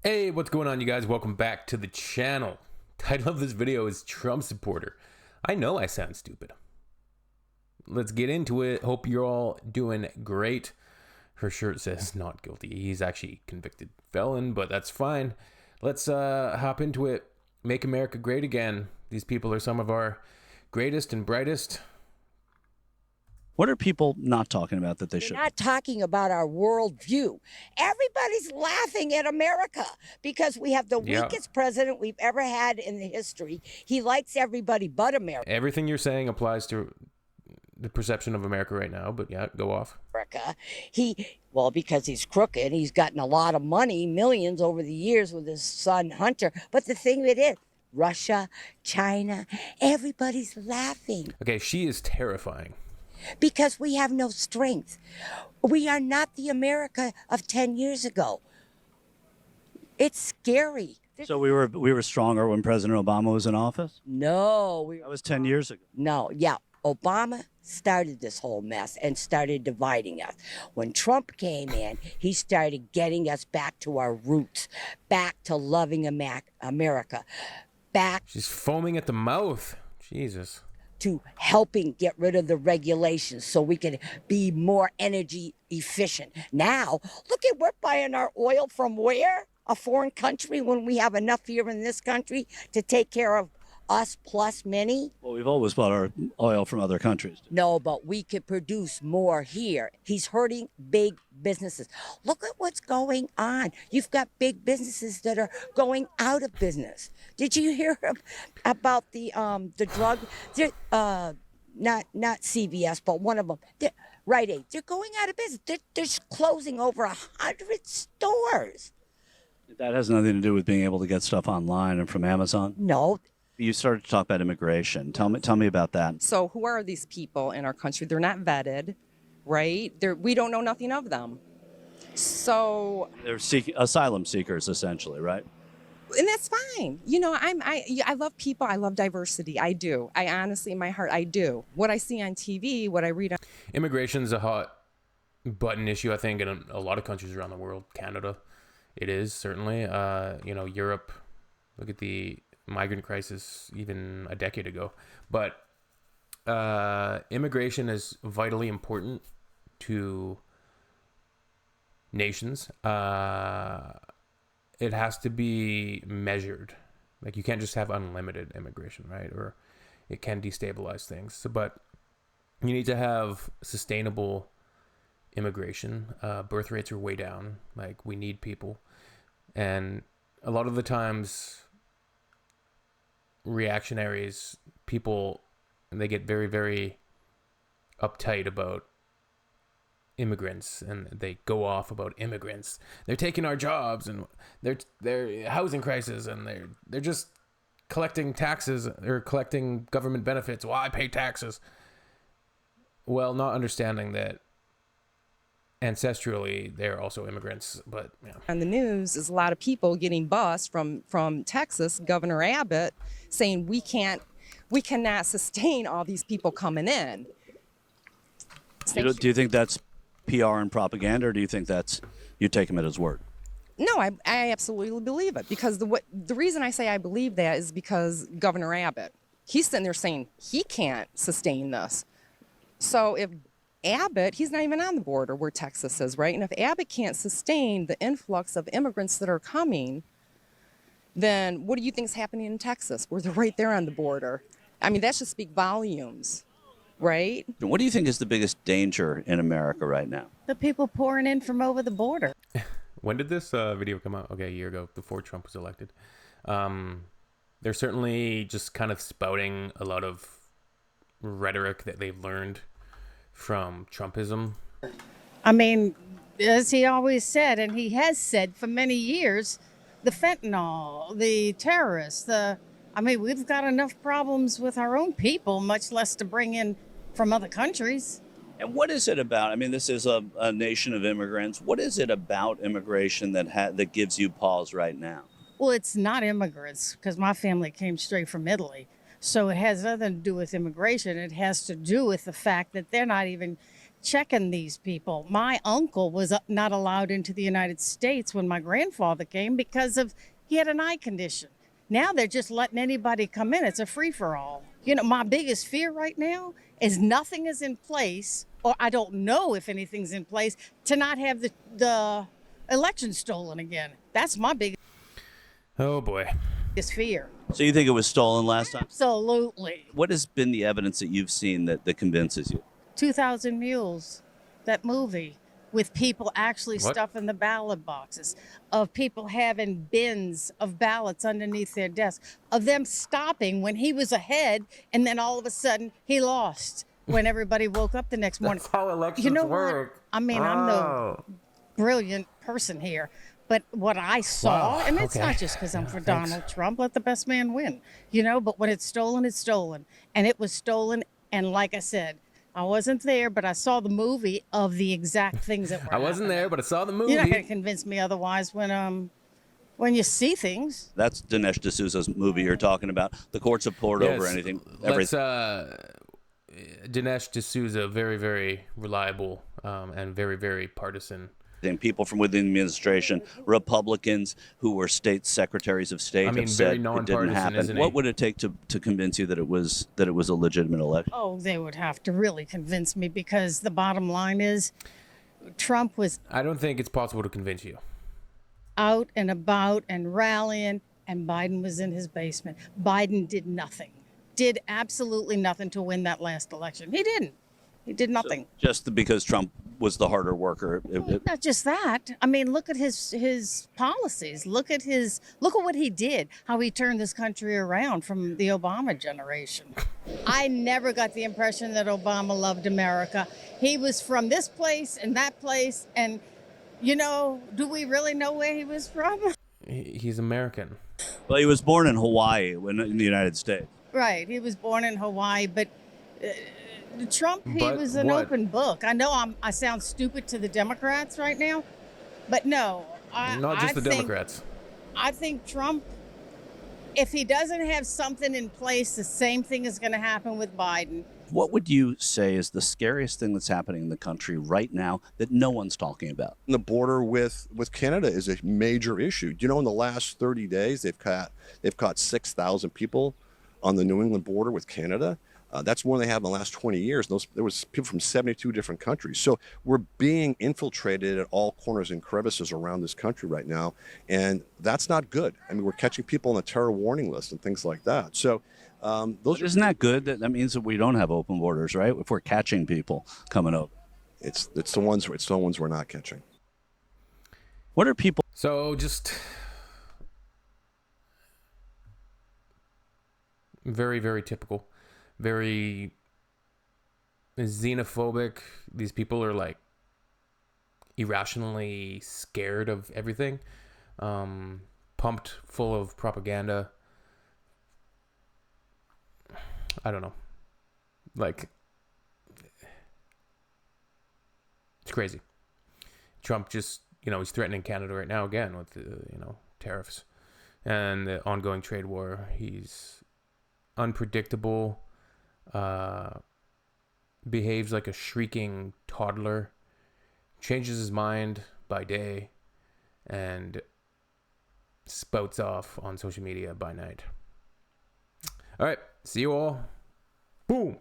Hey, what's going on, you guys? Welcome back to the channel. Title of this video is Trump supporter. I know I sound stupid. Let's get into it. Hope you're all doing great. Her shirt says not guilty. He's actually convicted felon, but that's fine. Let's hop into it. Make America great again. These people are some of our greatest and brightest. What are people not talking about that they should? They're not talking about our worldview. Everybody's laughing at America because we have the weakest president we've ever had in the history. He likes everybody but America. Everything you're saying applies to the perception of America right now, but yeah, go off. Well, because he's crooked, he's gotten a lot of money, millions over the years with his son Hunter. But the thing it is, Russia, China, everybody's laughing. Okay, she is terrifying. Because we have no strength. We are not the America of 10 years ago. It's scary. So we were stronger when President Obama was in office? No. That was 10 years ago. No, yeah. Obama started this whole mess and started dividing us. When Trump came in, he started getting us back to our roots, back to loving America, back. She's foaming at the mouth. Jesus. To helping get rid of the regulations so we can be more energy efficient. Now, look at, we're buying our oil from where? A foreign country, when we have enough here in this country to take care of us plus many? Well, we've always bought our oil from other countries. No, but we could produce more here. He's hurting big businesses. Look at what's going on. You've got big businesses that are going out of business. Did you hear about the drug? Not CVS, but one of them. Rite Aid. They're going out of business. They're closing over 100 stores. That has nothing to do with being able to get stuff online and from Amazon? No. You started to talk about immigration. Tell me about that. So who are these people in our country? They're not vetted, right? We don't know nothing of them. So they're asylum seekers, essentially, right? And that's fine. You know, I love people. I love diversity. I do. I honestly, in my heart, I do. What I see on TV, what I read on. Immigration's a hot button issue, I think, in a lot of countries around the world. Canada, it is certainly. You know, Europe. Look at the migrant crisis even a decade ago. But immigration is vitally important to nations. It has to be measured. Like, you can't just have unlimited immigration, right? Or it can destabilize things. So, but you need to have sustainable immigration. Birth rates are way down. Like, we need people. And a lot of the times, reactionaries, people, they get very, very uptight about immigrants, and they go off about immigrants. They're taking our jobs, and they're housing crisis, and they're just collecting taxes or collecting government benefits. Well, I pay taxes. Well, not understanding that ancestrally they're also immigrants. But yeah. On the news is a lot of people getting bused from Texas, Governor Abbott, saying we cannot sustain all these people coming in. Do you think that's PR and propaganda, or do you think that's, you take him at his word? No, I absolutely believe it, because the reason I say I believe that is because Governor Abbott, he's sitting there saying he can't sustain this. So if Abbott, he's not even on the border where Texas is, right? And if Abbott can't sustain the influx of immigrants that are coming, then what do you think is happening in Texas, where they're right there on the border? I mean, that should speak volumes, right? What do you think is the biggest danger in America right now? The people pouring in from over the border. When did this video come out? Okay, a year ago, before Trump was elected. They're certainly just kind of spouting a lot of rhetoric that they've learned from Trumpism. I mean, as he always said, and he has said for many years, the fentanyl, the terrorists, we've got enough problems with our own people, much less to bring in from other countries. And what is it about? I mean, this is a nation of immigrants. What is it about immigration that gives you pause right now? Well, it's not immigrants, because my family came straight from Italy. So it has nothing to do with immigration. It has to do with the fact that they're not even checking these people. My uncle was not allowed into the United States when my grandfather came because of he had an eye condition. Now they're just letting anybody come in. It's a free-for-all. You know, my biggest fear right now is nothing is in place, or I don't know if anything's in place, to not have the election stolen again. That's my biggest Oh boy. fear. So you think it was stolen last time? Absolutely. What has been the evidence that you've seen that convinces you? 2,000 Mules, that movie, with people actually What? stuffing the ballot boxes, of people having bins of ballots underneath their desk, of them stopping when he was ahead, and then all of a sudden he lost when everybody woke up the next morning. That's how elections You know work. what? I mean, I'm no brilliant person here, but what I saw, Wow, and it's okay. not just because I'm for Thanks. Donald Trump, let the best man win, you know, but when it's stolen, it's stolen. And it was stolen, and like I said, I wasn't there, but I saw the movie of the exact things that were I wasn't there, but I saw the movie. You're not going to convince me otherwise when you see things. That's Dinesh D'Souza's movie you're talking about. The courts have poured over anything. Let's, Dinesh D'Souza, very, very reliable and very, very partisan. People from within the administration, Republicans who were state secretaries of state, I mean, have very said it didn't nonpartisan, happen. isn't he? What would it take to convince you that it was a legitimate election? Oh, they would have to really convince me, because the bottom line is Trump was I don't think it's possible to convince you. out and about and rallying, and Biden was in his basement. Biden did nothing, did absolutely nothing to win that last election. He didn't. He did nothing. Just because Trump was the harder worker. Not just that. I mean, look at his policies. Look at what he did. How he turned this country around from the Obama generation. I never got the impression that Obama loved America. He was from this place and that place, and you know, do we really know where he was from? He's American. Well, he was born in Hawaii, in the United States. Right. He was born in Hawaii, but Trump, he But was an what? open book. I know I sound stupid to the Democrats right now, but no. Not just the Democrats. I think Trump, if he doesn't have something in place, the same thing is going to happen with Biden. What would you say is the scariest thing that's happening in the country right now that no one's talking about? The border with Canada is a major issue. You know, in the last 30 days, they've caught 6,000 people on the New England border with Canada. That's more than they have in the last 20 years. There was people from 72 different countries. So we're being infiltrated at all corners and crevices around this country right now. And that's not good. I mean, we're catching people on the terror warning list and things like that. So Isn't that good? That means that we don't have open borders, right? If we're catching people coming over. It's the ones we're not catching. What are people? So just very, very typical. Very xenophobic. These people are like irrationally scared of everything. Pumped full of propaganda. I don't know. Like, it's crazy. Trump just, he's threatening Canada right now again with the, tariffs and the ongoing trade war. He's unpredictable. Behaves like a shrieking toddler, changes his mind by day, and spouts off on social media by night. All right, see you all. Boom.